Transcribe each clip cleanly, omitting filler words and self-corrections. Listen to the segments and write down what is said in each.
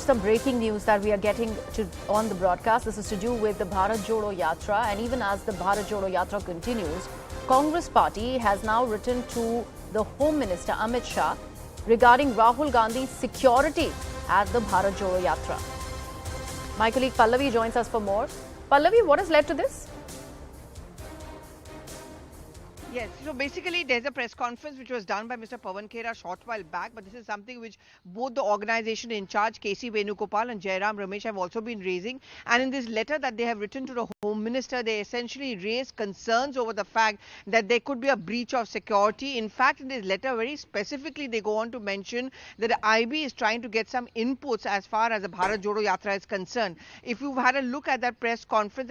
some breaking news that we are getting on the broadcast. This is to do with the Bharat Jodo Yatra, and even as the Bharat Jodo Yatra continues, Congress party has now written to the Home Minister Amit Shah regarding Rahul Gandhi's security at the Bharat Jodo Yatra. My colleague Pallavi joins us for more. Pallavi, what has led to this? Yes, so basically there's a press conference which was done by Mr. Pawan Khera a short while back, but this is something which both the organization in charge, KC Venugopal and Jairam Ramesh, have also been raising. And in this letter that they have written to the Home Minister, they essentially raise concerns over the fact that there could be a breach of security. In fact, in this letter, very specifically, they go on to mention that the IB is trying to get some inputs as far as the Bharat Jodo Yatra is concerned. If you've had a look at that press conference,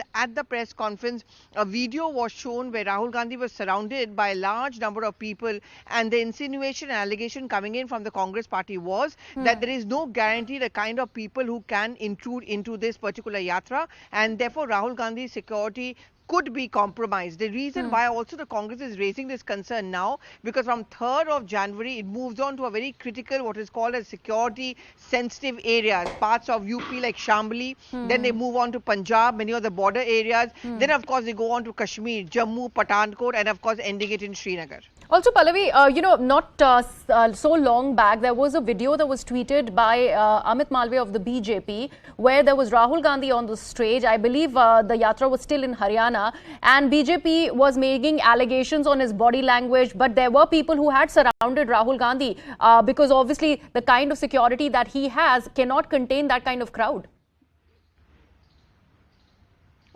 a video was shown where Rahul Gandhi was surrounded by a large number of people, and the insinuation and allegation coming in from the Congress party was that there is no guarantee the kind of people who can intrude into this particular yatra, and therefore Rahul Gandhi's security could be compromised. The reason why also the Congress is raising this concern now, because from 3rd of January, it moves on to a very critical, what is called as security sensitive areas, parts of UP like Shambhali, then they move on to Punjab, many of the border areas, then of course they go on to Kashmir, Jammu, Pathankot, and of course ending it in Srinagar. Also, Pallavi, not so long back, there was a video that was tweeted by Amit Malviya of the BJP, where there was Rahul Gandhi on the stage. I believe the yatra was still in Haryana, and BJP was making allegations on his body language, but there were people who had surrounded Rahul Gandhi because obviously the kind of security that he has cannot contain that kind of crowd.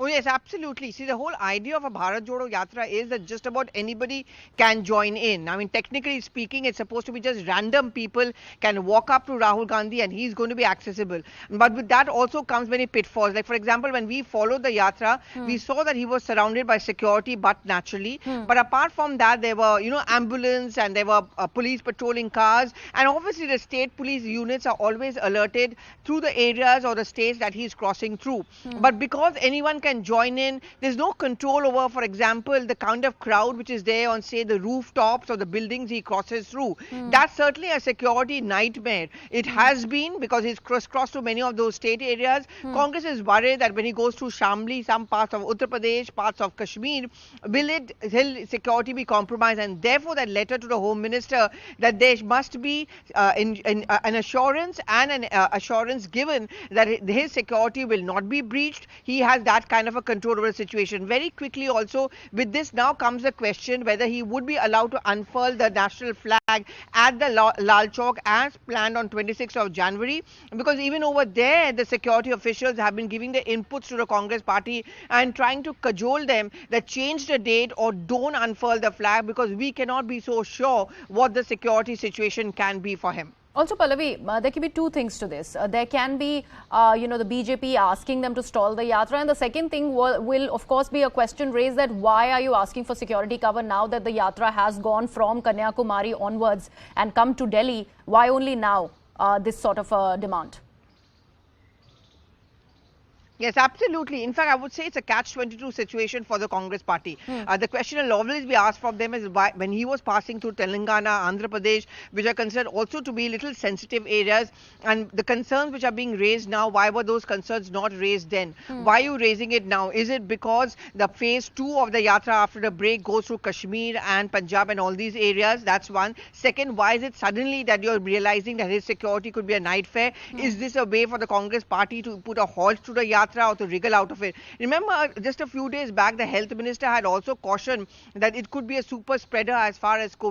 Oh yes, absolutely. See, the whole idea of a Bharat Jodo Yatra is that just about anybody can join in. I mean, technically speaking, it's supposed to be just random people can walk up to Rahul Gandhi and he's going to be accessible. But with that also comes many pitfalls. Like, for example, when we followed the Yatra, we saw that he was surrounded by security, but naturally. But apart from that, there were, ambulance and there were police patrolling cars. And obviously, the state police units are always alerted through the areas or the states that he's crossing through. But because anyone can join in, there's no control over, for example, the kind of crowd which is there on, say, the rooftops or the buildings he crosses through. That's certainly a security nightmare. It has been, because he's crossed through many of those state areas. Congress is worried that when he goes through Shambhali, some parts of Uttar Pradesh, parts of Kashmir, will security be compromised? And therefore that letter to the Home Minister that there must be an assurance and an assurance given that his security will not be breached. He has that kind of a control over the situation. Very quickly also, with this now comes the question whether he would be allowed to unfurl the national flag at the Lal Chowk as planned on 26th of January, because even over there the security officials have been giving the inputs to the Congress party and trying to cajole them that change the date or don't unfurl the flag, because we cannot be so sure what the security situation can be for him. Also, Pallavi, there can be two things to this. There can be, the BJP asking them to stall the yatra. And the second thing will, of course, be a question raised that why are you asking for security cover now that the yatra has gone from Kanyakumari onwards and come to Delhi? Why only now this sort of demand? Yes, absolutely. In fact, I would say it's a catch-22 situation for the Congress party. The question will always be asked from them is why, when he was passing through Telangana, Andhra Pradesh, which are considered also to be little sensitive areas, and the concerns which are being raised now, why were those concerns not raised then? Why are you raising it now? Is it because the phase 2 of the yatra after the break goes through Kashmir and Punjab and all these areas? That's one. Second, why is it suddenly that you're realizing that his security could be a night fair? Is this a way for the Congress party to put a halt to the yatra or to wriggle out of it? Remember, just a few days back, the health minister had also cautioned that it could be a super spreader as far as COVID